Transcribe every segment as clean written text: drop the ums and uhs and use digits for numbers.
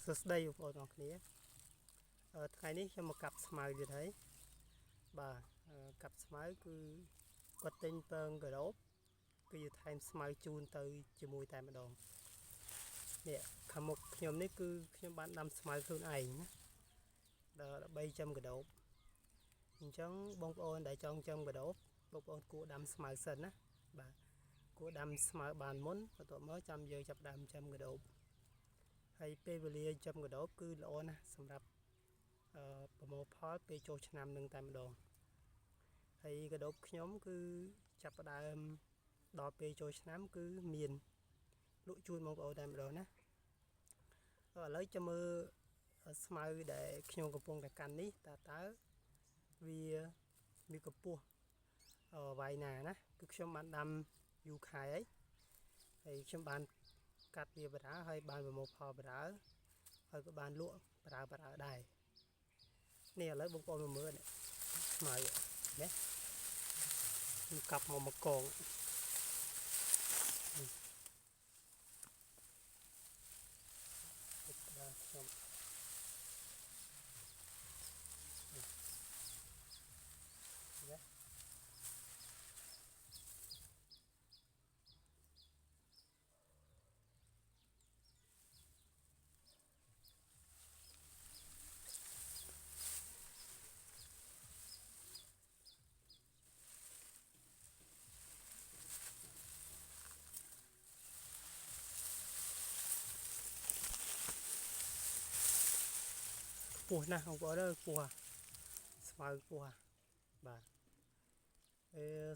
សួស្តីបងប្អូនអរគ្នាថ្ងៃនេះខ្ញុំមកកាប់ស្មៅទៀតហើយបាទកាប់ស្មៅគឺគាត់ទិញពងកាដូបគឺថែមស្មៅជូនទៅជាមួយតែម្ដងនេះខាងមុខខ្ញុំនេះគឺខ្ញុំបានដាំស្មៅខ្លួនឯងណាដើម្បីចំកាដូបអញ្ចឹងបងប្អូនដែលចង់ចំកាដូបបងប្អូនគួរដាំស្មៅសិនណាបាទគួរដាំស្មៅបានមុនបន្ទាប់មកចាំយើងចាប់ដើមចំកាដូបហើយពេលវេលាចំកាដូបគឺល្អណាស់សម្រាប់ប្រមូលផលពេលចូលឆ្នាំនឹងតែម្ដងហើយកដោបខ្ញុំគឺចាប់ផ្ដើមដល់ពេលចូលឆ្នាំគឺមានលក់ជូនបងប្អូនតែម្ដងណាឥឡូវចាំមើលស្មៅដែលខ្ញុំកំពុងតែកាន់នេះតើវាមានកម្ពស់វាយណាណាគឺខ្ញុំបានដាំយូរខែហើយខ្ញុំបានកាត់វាបរាហើយបានប្រមូលផលបរាហើយក៏បានលក់បរាដែរនេះឥឡូវបងប្អូនមើលនេះស្មៅណាខ្ញុំកាប់មកកងខ្ញុំណាពោះណាស់បងប្អូនអើយពោះស្មៅពោះបាទ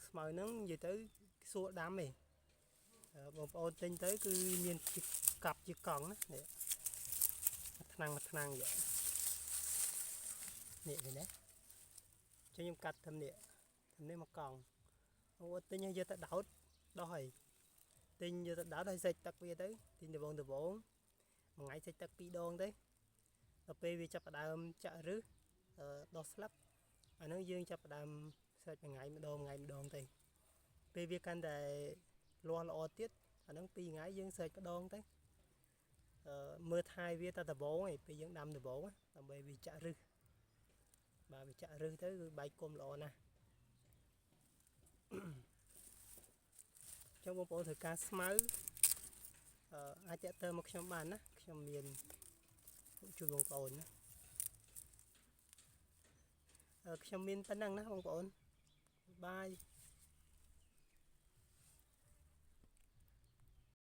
ស្មៅហ្នឹងនិយាយទៅសួរដាំឯងបងប្អូនទិញទៅគឺមានកាប់ជាកង់ណានេះមួយថ្នាំងនេះឃើញទេខ្ញុំកាត់ធ្វើនេះមកកង់អូទិញឲ្យយកទៅដោតដោះហើយទិញយកទៅដោតឲ្យសេចទឹកវាទៅទិញដបងមួយថ្ងៃសេចទឹក2ដងទៅដល់ពេលវាចាប់ផ្ដើមចាក់ឫសដោះស្លឹកអាហ្នឹងយើងចាប់ផ្ដើមសេចមួយថ្ងៃម្ដងទៅពេលវាកាន់តែលាស់ល្អទៀតអាហ្នឹង2ថ្ងៃយើងសេចម្ដងទៅមើលថែវាតែដបងឯងពេលយើងដាំដបងដើម្បីវាចាក់ឫសបាទវាចាក់ឫសទៅគឺបែកគុំល្អណាស់ចឹងបងប្អូនធ្វើការស្មៅអាចតាក់ទងមកខ្ញុំបានណាខ្ញុំមានជួយបងប្អូនណាខ្ញុំមានប៉ុណ្ណឹងណាបងប្អូនបាយ